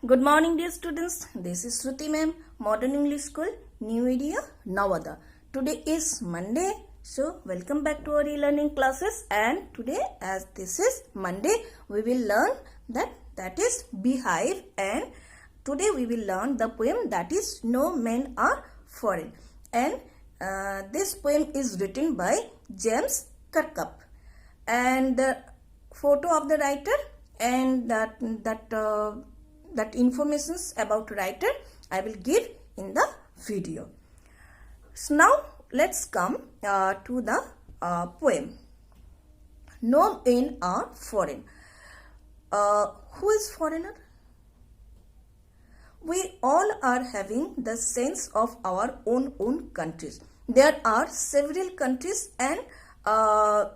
Good morning, dear students. This is Shruti ma'am, Modern English School, New Area, Navada. Today is Monday, so welcome back to our e-learning classes. And today, as this is Monday, we will learn that is Beehive. And today we will learn the poem that is No Men Are Foreign. And this poem is written by James Kirkup. And the photo of the writer and that informations about writer I will give in the video. So now let's come to the poem. No men are foreign. Who is foreigner? We all are having the sense of our own countries. There are several countries, and around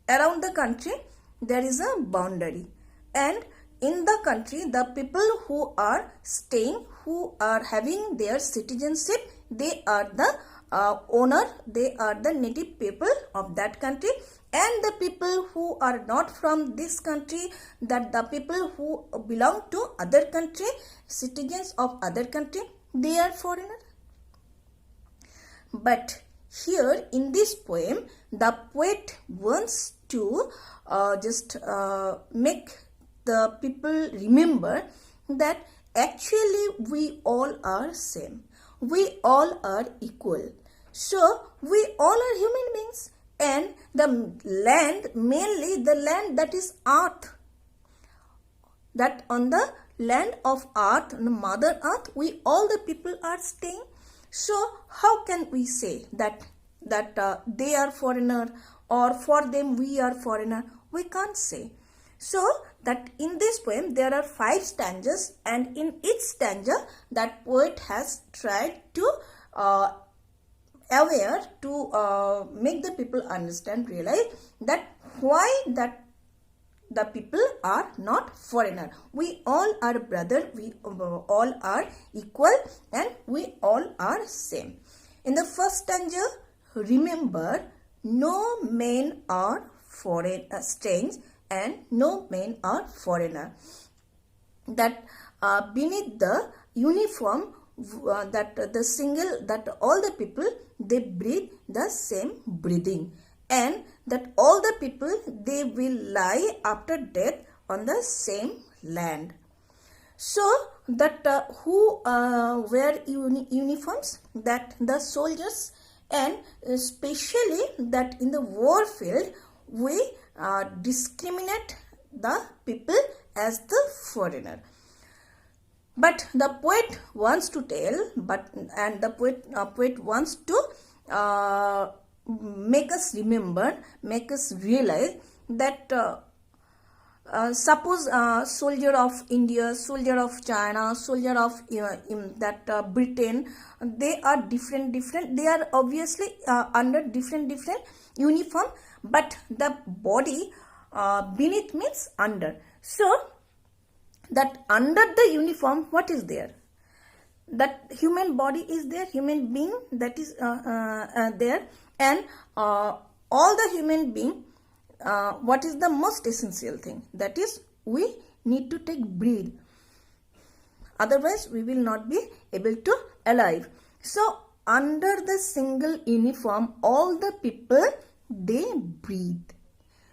the country there is a boundary, and in the country the people who are staying, who are having their citizenship, they are the owner, they are the native people of that country. And the people who are not from this country, that the people who belong to other country, citizens of other country, they are foreigner. But here in this poem, the poet wants to make the people remember that actually we all are same. We all are equal. So we all are human beings. And the land, mainly the land that is earth, that on the land of earth, on the mother earth, we all the people are staying. So how can we say that they are foreigner, or for them we are foreigner? We can't say. So that in this poem there are 5 stanzas, and in each stanza that poet has tried to make the people understand, realize that why that the people are not foreigner. We all are brother, we all are equal, and we all are same. In the first stanza, remember, no men are strange, and no men are foreigner. That beneath the uniform, that all the people, they breathe the same breathing, and that all the people, they will lie after death on the same land. So that who wear uniforms, that the soldiers, and especially that in the war field we discriminate the people as the foreigner. But the poet wants to tell, poet wants to make us remember, make us realize that suppose soldier of India, soldier of China, soldier of Britain, they are different. They are obviously under different uniform, but the body beneath means under. So that under the uniform, what is there? That human body is there, human being that is there, and all the human being, what is the most essential thing? That is, we need to take breathe. Otherwise, we will not be able to alive. So, under the single uniform, all the people, they breathe.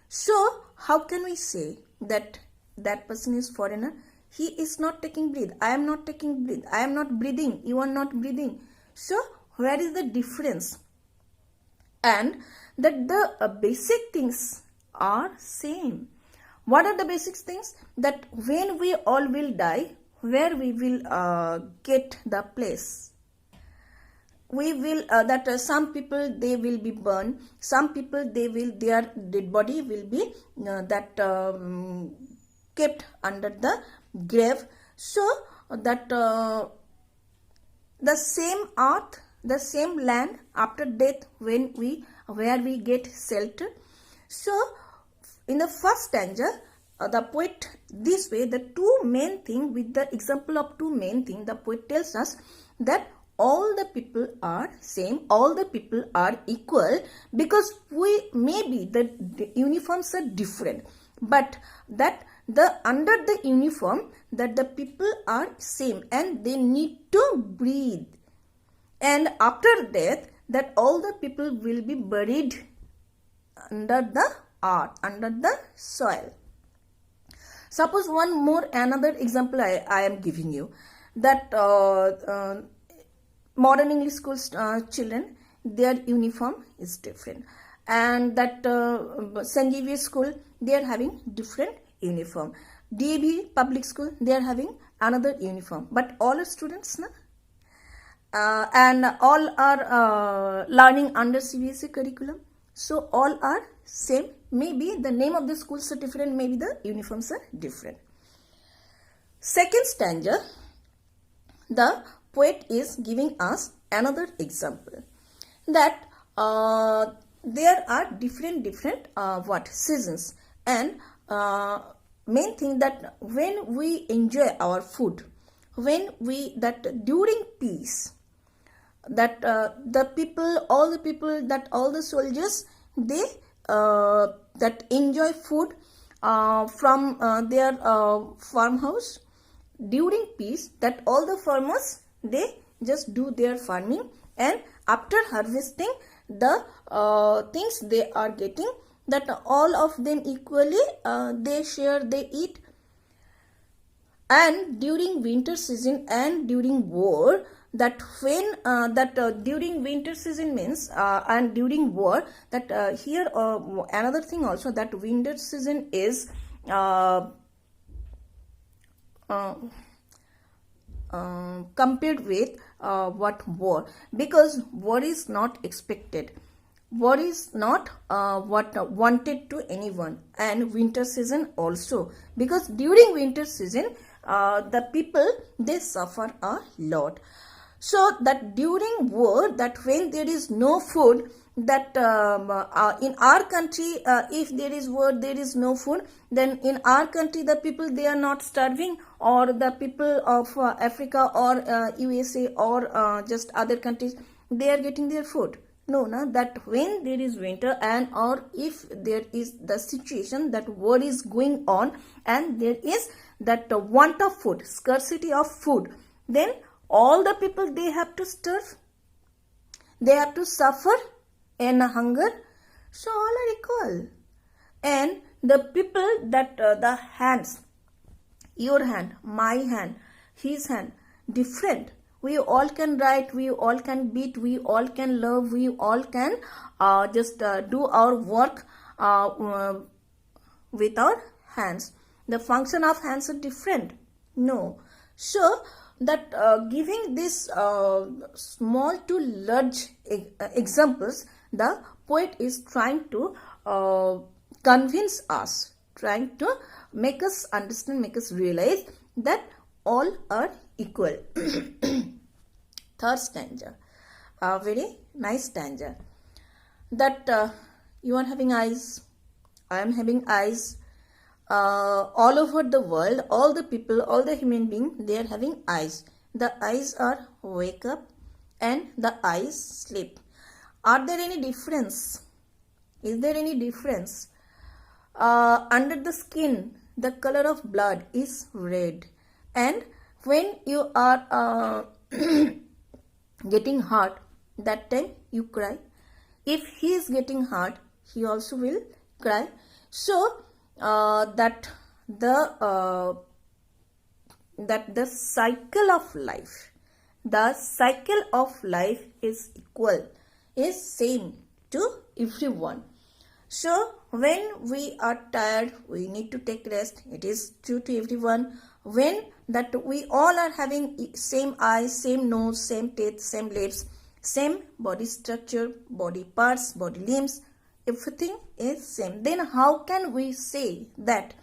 So, how can we say that that person is foreigner? He is not taking breath. I am not taking breath. I am not breathing. You are not breathing. So, where is the difference? And that the basic things are same. What are the basic things? That when we all will die, where we will get the place? We will some people, they will be burned. Some people, their dead body will be kept under the grave. So that the same earth, the same land after death, where we get shelter. So in the first stanza, the poet, this way, the two main thing, with the example of two main thing, the poet tells us that all the people are same, all the people are equal, because we maybe the uniforms are different, but that under the uniform that the people are same and they need to breathe. And after death, that all the people will be buried under the earth, under the soil. Suppose one more another example I am giving you, that modern English school children, their uniform is different, and that St. Xavier school, they are having different uniform. DAV public school, they are having another uniform, but all are students, na? And all are learning under CBSE curriculum, so all are same. Maybe the name of the schools are different, maybe the uniforms are different. Second stanza, the poet is giving us another example, that there are different seasons, and main thing that when we enjoy our food, when we that during peace, that the people, all the soldiers, they that enjoy food from their farmhouse during peace, that all the farmers, they just do their farming, and after harvesting the things they are getting, that all of them equally they share, they eat. And during winter season and during war, that when during winter season means and during war, that here another thing also, that winter season is compared with what war, because war is not expected, war is not what wanted to anyone, and winter season also, because during winter season the people, they suffer a lot. So that during war, that when there is no food, that in our country, if there is war, there is no food, then in our country the people, they are not starving, or the people of Africa or USA or just other countries, they are getting their food. No, that when there is winter, and or if there is the situation that war is going on and there is that want of food, scarcity of food, then all the people, they have to starve, they have to suffer and hunger. So all are equal. And the people, that the hands, your hand, my hand, his hand, different. We all can write, we all can beat, we all can love, we all can just do our work with our hands. The function of hands are different. No. So that giving this small to large examples, the poet is trying to convince us, trying to make us understand, make us realize that all are equal. Third stanza, a very nice stanza, that you are having eyes, I am having eyes. All over the world, all the people, all the human beings, they are having eyes. The eyes are wake up and the eyes sleep. Are there any difference? Is there any difference? Under the skin, the color of blood is red, and when you are getting hurt, that time you cry. If he is getting hurt, he also will cry. So that the cycle of life, the cycle of life is equal, is same to everyone. So when we are tired, we need to take rest. It is true to everyone. When that we all are having same eyes, same nose, same teeth, same lips, same body structure, body parts, body limbs, everything is same, then how can we say that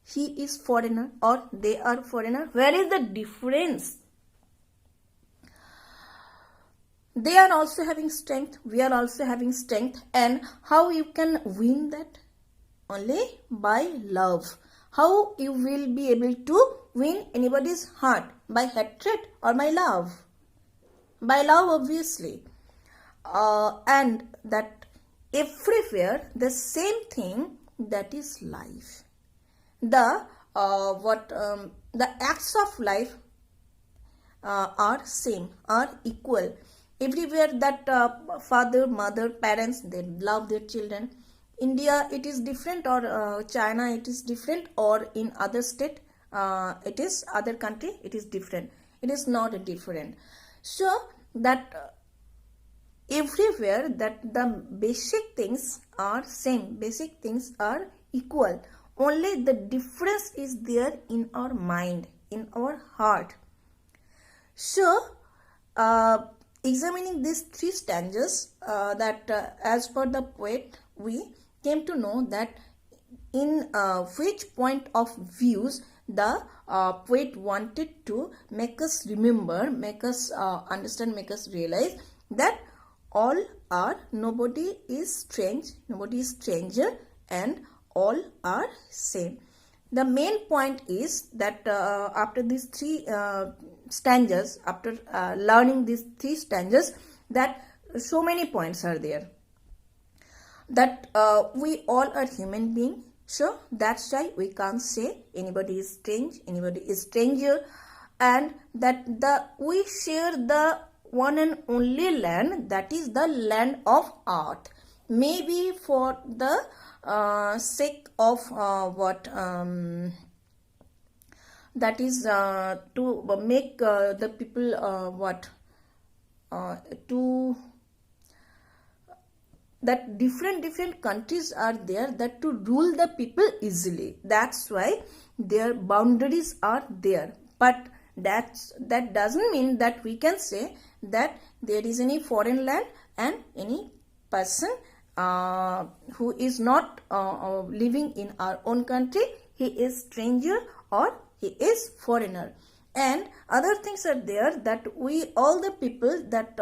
he is foreigner or they are foreigner? Where is the difference? They are also having strength, we are also having strength, and how you can win that? Only by love. How you will be able to win anybody's heart? By hatred or by love? By love, obviously. And that everywhere the same thing, that is life. The the acts of life are same, are equal. Everywhere that father, mother, parents, they love their children. India, it is different, or China, it is different, or in other state, it is other country, it is different. It is not different. So that everywhere that the basic things are same, basic things are equal. Only the difference is there in our mind, in our heart. So, examining these three stanzas, as per the poet, we came to know that in which point of views the poet wanted to make us remember, make us understand, make us realize that all are, nobody is strange, nobody is stranger, and all are same. The main point is that after these three stanzas, after learning these three stanzas, that so many points are there. That we all are human beings, so that's why we can't say anybody is strange, anybody is stranger, and that we share the one and only land, that is the land of earth. Maybe for the sake of that is to make the people to that different countries are there, that to rule the people easily. That's why their boundaries are there. But that doesn't mean that we can say that there is any foreign land and any person who is not living in our own country, he is stranger or he is foreigner. And other things are there, that we all the people that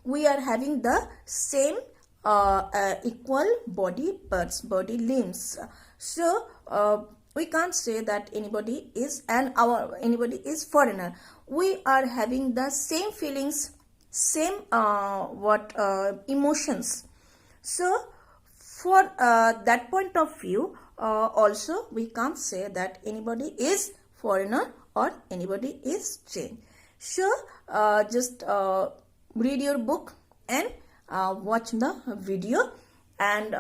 we are having the same equal body parts, body limbs. So we can't say that anybody is anybody is foreigner. We are having the same feelings, same emotions. So for that point of view, also we can't say that anybody is foreigner or anybody is strange. So just read your book and watch the video, and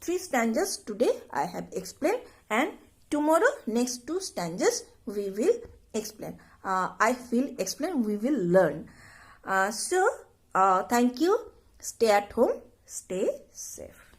three stanzas today I have explained, and tomorrow next two stanzas we will explain. I will explain, we will learn. So thank you. Stay at home, stay safe.